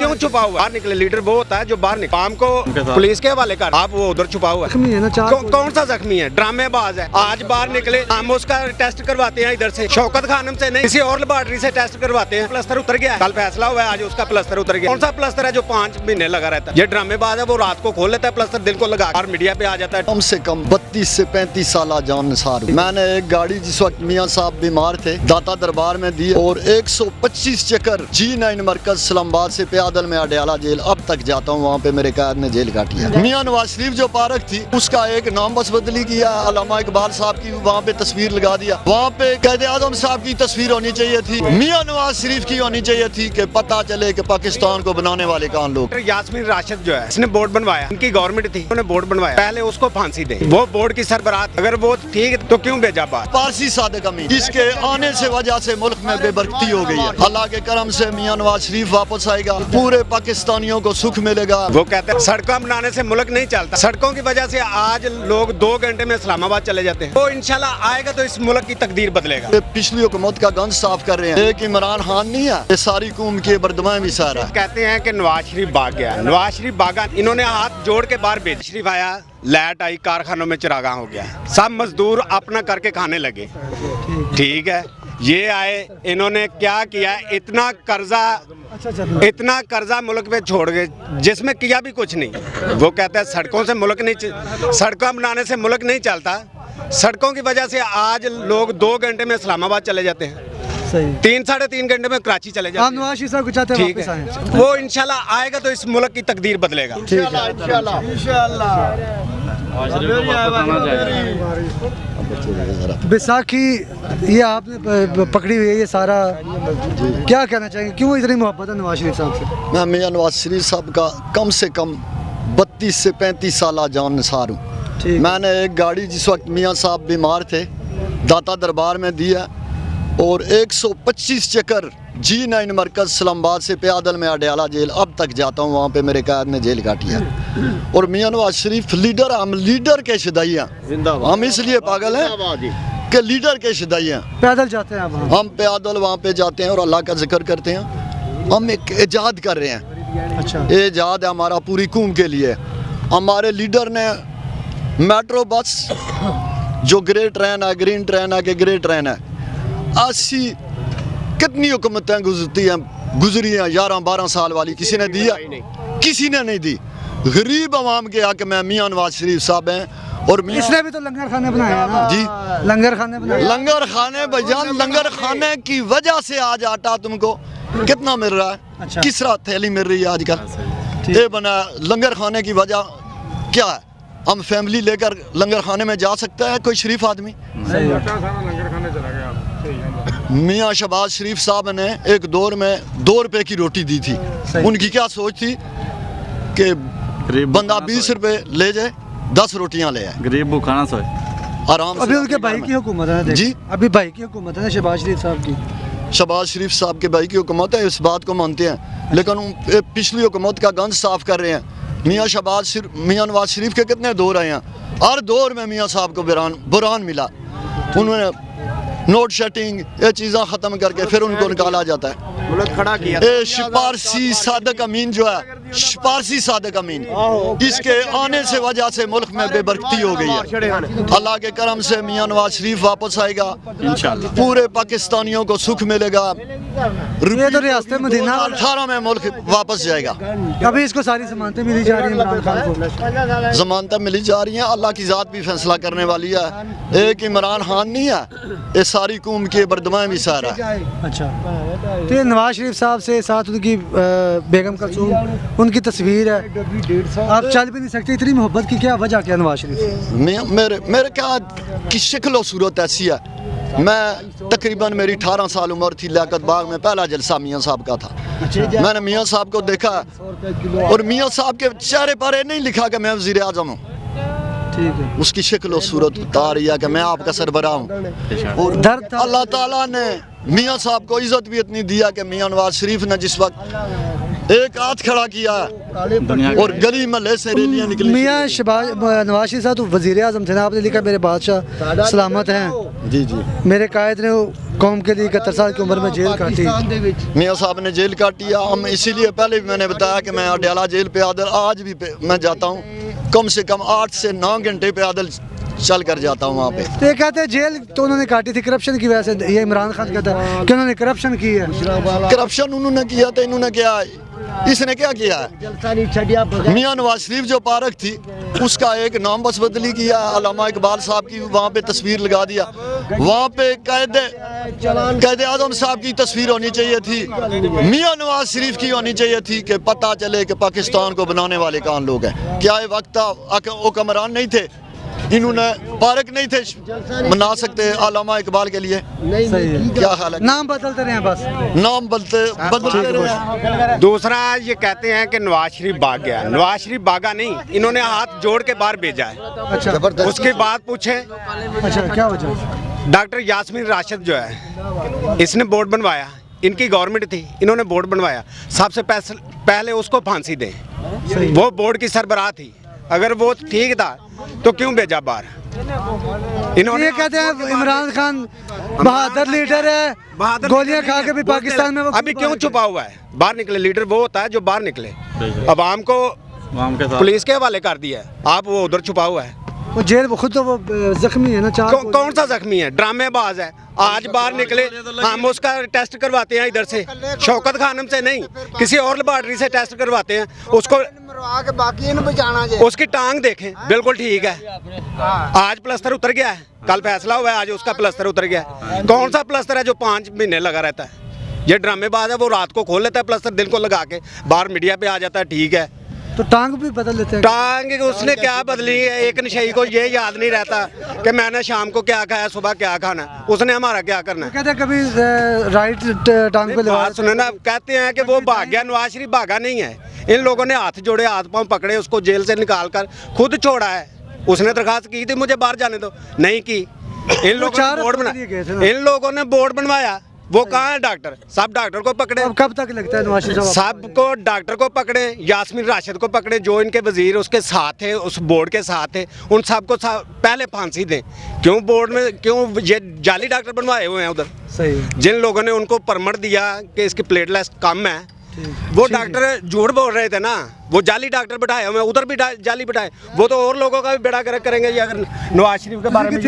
क्यों छुपा हुआ? बाहर निकले लीडर वो होता है जो बाहर निकले, काम को पुलिस के हवाले कर, आप वो उधर छुपा हुआ है। कौन सा जख्मी है? ड्रामेबाज है। आज बाहर निकले, हम उसका टेस्ट करवाते हैं इधर से, शौकत खानम से नहीं, किसी और लेबोरेटरी से टेस्ट करवाते हैं। प्लस्तर उतर गया, कल फैसला हुआ है, आज उसका प्लस्तर उतर गया। कौन सा प्लस्तर है जो 5 महीने लगा रहता है? ये ड्रामेबाज है, वो रात को खोल लेता है प्लस्तर, दिन को लगा और मीडिया पे आ जाता है। कम से कम 32 से 35 साल जान निसार। मैंने एक गाड़ी जिस वक्त मियाँ साहब बीमार थे दाता दरबार में दी और 125 चक्कर G9 मरकज इस्लामाबाद से पैदल में अडयाला जेल अब तक जाता हूँ, वहाँ पे मेरे कैद ने जेल काटी है। मियाँ नवाज शरीफ जो पार्क थी उसका एक नाम बस बदली किया, अल्लामा इकबाल साहब की वहाँ पे तस्वीर लगा दिया, वहाँ पे कायदे आज़म साहब की तस्वीर होनी चाहिए थी, मियाँ नवाज शरीफ की होनी चाहिए थी कि पता चले कि पाकिस्तान को बनाने वाले कौन लोग। यास्मीन राशिद जो है इसने बोर्ड बनवाया, उनकी गवर्नमेंट थी, उन्होंने बोर्ड बनवाया, पहले उसको फांसी दे। वो बोर्ड की सरबराह अगर वो ठीक तो क्यों भेजा बाहर? पारसी सादिक अमीन, इसके आने से वजह से मुल्क में बेबरकती हो गई है। अल्लाह के करम से मियाँ नवाज शरीफ वापस आएगा, पूरे पाकिस्तानियों को सुख मिलेगा। वो कहते हैं सड़कों बनाने से मुल्क नहीं चलता, सड़कों की वजह से आज लोग 2 घंटे में इस्लामाबाद चले जाते हैं। वो इंशाल्लाह आएगा तो इस मुल्क की तकदीर बदलेगा। पिछली हुकूमत का गंज साफ कर रहे हैं, एक इमरान खान नहीं है, ये सारी कौम की बरदमाएं भी सारा। कहते हैं कि नवाज शरीफ भाग गया, नवाज शरीफ भागा, इन्होंने हाथ जोड़ के बाहर भेज। शरीफ आया, लाइट आई, कारखानों में चिरागा हो गया, सब मजदूर अपना करके खाने लगे। ठीक है, ये आए, इन्होंने क्या किया, इतना कर्जा मुल्क में छोड़ गए जिसमें किया भी कुछ नहीं। वो कहता है सड़कों से मुल्क नहीं, सड़कों बनाने से मुल्क नहीं चलता, सड़कों की वजह से आज लोग 2 घंटे में इस्लामाबाद चले जाते हैं, 3 साढ़े 3 घंटे में कराची चले जाते हैं। नवाज शरीफ साहब को चाहते हैं वापस आए, वो इंशाल्लाह आएगा तो इस मुल्क की तकदीर बदलेगा। बैसाखी ये आपने पकड़ी हुई है, ये सारा क्या कहना चाहेंगे, क्यों इतनी मोहब्बत है नवाज शरीफ साहब से? मैं मियाँ नवाज शरीफ साहब का कम से कम 32 से 35 साल जान निसार हूँ। मैंने एक गाड़ी जिस वक्त मियाँ साहब बीमार थे दाता दरबार में दी है और 125 चक्कर G9 मरकज इस्लामाबाद से पैदल में अडयाला जेल अब तक जाता हूँ, वहाँ पे मेरे कैद ने जेल काटी है। और मियाँ नवाज शरीफ लीडर, हम लीडर के शिदाई हैं, हम इसलिए पागल हैं कि लीडर के शिदाई हैं। पैदल जाते हैं हम पैदल वहाँ पे जाते हैं और अल्लाह का जिक्र करते हैं। हम एक इजाद कर रहे हैं, अच्छा इजाद है हमारा पूरी कौम के लिए। हमारे लीडर ने मेट्रो बस जो ग्रे ट्रेन है, ग्रीन ट्रेन है कि ग्रे ट्रेन है, ऐसी कितनी हुकूमतें गुजरी हैं 11-12 साल वाली, किसी ने दिया? किसी ने नहीं दी। गरीब आवाम के हक में मियाँ नवाज शरीफ साहब हैं। और इसने भी तो लंगर खाने बनाए हैं ना जी, लंगर खाने बनाए, लंगर खाने भैया, लंगर खाने की वजह से आज आटा तुमको कितना मिल रहा है? अच्छा। किस तरह थैली मिल रही है आजकल? ये बना लंगर खाने की वजह क्या है? हम फैमिली लेकर लंगर खाने में जा सकता है कोई शरीफ आदमी? मियाँ शहबाज शरीफ साहब ने एक दौर में 2 रुपए की रोटी दी थी। उनकी क्या सोच थी कि बंदा 20 रुपए ले जाए, 10 रोटियां ले आए, गरीब भूखा ना सोए, आराम से। अभी उनके भाई की हुकूमत है जी, अभी भाई की हुकूमत है शहबाज शरीफ साहब की। शहबाज शरीफ साहब के भाई की हुकूमत है, इस बात को मानते हैं, लेकिन पिछली हुकूमत का गंज साफ कर रहे हैं। मियाँ नवाज शरीफ के कितने दौर आए हैं, हर दौर में मियाँ साहब को बुरान मिला, उन्होंने नोट सेटिंग ये चीज़ें ख़त्म करके फिर उनको निकाला जाता है। खड़ा किया सिपारसी सादिक अमीन जो है, सिपारसी सादिक अमीन, इसके आने से वजह से मुल्क में बेबरकती हो गई है। अल्लाह के करम से मियाँ नवाज शरीफ वापस आएगा, इंशाल्लाह पूरे पाकिस्तानियों को सुख मिलेगा। ये तो रियासत मदीना 18 में मुल्क वापस जाएगा। अभी इसको सारी जमानतें मिली जा रही हैं इमरान खान को, जमानतें मिली जा रही हैं, अल्लाह की ज़ात भी फैसला करने वाली है। एक इमरान खान नहीं है, ये सारी कौम की बरदमाएं भी सारा है। अच्छा, तो ये नवाज शरीफ साहब से साथ उनकी बेगम कलसूम, उनकी तस्वीर है, आप चल भी नहीं सकते, इतनी मोहब्बत की क्या वजह क्या नवाज शरीफ? मेरे क्या की शक्ल और सूरत ऐसी है, मैं तकरीबन मेरी 18 साल उम्र थी, लियाकत बाग में पहला जलसा मियाँ साहब का था। मैंने मियाँ साहब को देखा और मियाँ साहब के चेहरे पर ये नहीं लिखा कि मैं वज़ीर आज़म हूँ, उसकी शक्ल और सूरत बता रही है कि मैं आपका सरबराह हूँ। और अल्लाह ताला ने मियाँ साहब को इज़्ज़त भी इतनी दिया कि मियाँ नवाज शरीफ ने जिस वक्त एक हाथ खड़ा किया और गली महल्ले से रैलियां निकली। मियाँ नवाज शरीफ साहब तो वज़ीर आज़म थे ना, आपने लिखा मेरे बादशाह सलामत हैं। जी जी। मेरे कायद ने कौम के लिए 71 साल की उम्र में जेल काटी। मियाँ साहब ने जेल काटी है। हम इसीलिए पहले भी मैंने बताया कि मैं अडयाला जेल पे आदल आज भी मैं जाता हूँ, कम से कम 8 से 9 घंटे पे आदल चल कर जाता हूँ वहाँ पे। तो ये कहते हैं जेल तो उन्होंने काटी थी करप्शन की वजह से, ये इमरान खान कहता है कि उन्होंने करप्शन की है। करप्शन उन्होंने किया था, इन्होंने क्या, इसने क्या किया है? मियाँ नवाज शरीफ जो पार्क थी उसका एक नाम बस बदली किया, अल्लामा इकबाल साहब की वहाँ पे तस्वीर लगा दिया। वहाँ पे कायदे आज़म साहब की तस्वीर होनी चाहिए थी, मियाँ नवाज शरीफ की होनी चाहिए थी कि पता चले कि पाकिस्तान को बनाने वाले कौन लोग हैं। क्या ये वक्त हुक्मरान नहीं थे, इन्होंने पार्क नहीं थे बना सकते अल्लामा इकबाल के लिए? सही है। क्या हाल है? नाम बदलते रहे बस, नाम बदलते रहे। दूसरा ये कहते हैं कि नवाज शरीफ भाग गया। नवाज शरीफ भागा नहीं, इन्होंने हाथ जोड़ के बाहर भेजा है। अच्छा उसके बाद पूछे अच्छा क्या वजह? डॉक्टर यास्मीन राशिद जो है, इसने बोर्ड बनवाया, इनकी गवर्नमेंट थी, इन्होंने बोर्ड बनवाया, सबसे पहले उसको फांसी दें। वो बोर्ड की सरबराह थी, अगर वो ठीक था तो क्यों भेजा बाहर? इन्होंने ये कहते हैं इमरान खान बहादुर लीडर है, गोलियां खा के भी पाकिस्तान में वो अभी क्यों छुपा हुआ है? बाहर निकले। लीडर वो होता है जो बाहर निकले। अब आम को पुलिस के हवाले कर दिया है, आप वो उधर छुपा हुआ है। वो जेल वो खुद तो वो जख्मी है ना, चार कौन सा जख्मी है? ड्रामेबाज है। आज बाहर निकले, हम उसका टेस्ट करवाते हैं इधर से, शौकत खानम से नहीं, किसी और लेबॉर्ट्री से टेस्ट करवाते हैं उसको, उसकी टांग देखें, बिल्कुल ठीक है। आज प्लस्तर उतर गया है, कल फैसला हुआ है, आज उसका प्लस्तर उतर गया है। कौन सा प्लस्तर है जो 5 महीने लगा रहता है? ये ड्रामेबाज है, वो रात को खोल लेता है प्लस्तर, दिन को लगा के बाहर मीडिया पे आ जाता है, ठीक है। तो टांग भी बदल लेते हैं। टांग उसने क्या बदली है? एक नशई को ये याद नहीं रहता कि मैंने शाम को क्या खाया, सुबह क्या खाना, उसने हमारा क्या करना है? कहते हैं कभी राइट टांग पे लगा। सुने ना, कहते हैं कि वो भाग गया, नवाज शरीफ भागा नहीं है। इन लोगों ने हाथ जोड़े, हाथ पांव पकड़े, उसको जेल से निकाल कर खुद छोड़ा है। उसने दरखास्त की थी मुझे बाहर जाने दो, नहीं की। इन लोगों ने बोर्ड बनवाया, वो कहाँ है डॉक्टर? सब डॉक्टर को पकड़े। अब कब तक लगता है नवाज शरीफ साहब? सबको डॉक्टर को पकड़े, यास्मीन राशिद को पकड़े, जो इनके वजीर उसके साथ थे, उस बोर्ड के साथ थे, उन सबको पहले फांसी दें। क्यों बोर्ड में, क्यों ये जाली डॉक्टर बनवाए हुए हैं उधर? सही। जिन लोगों ने उनको परमिट दिया कि इसकी प्लेटलेस कम है, वो डॉक्टर झूठ बोल रहे थे ना, वो जाली डॉक्टर बिठाए हुए, उधर भी जाली बिठाए, वो तो और लोगों का भी बेड़ा गर्क करेंगे ये अगर नवाज शरीफ के बारे में।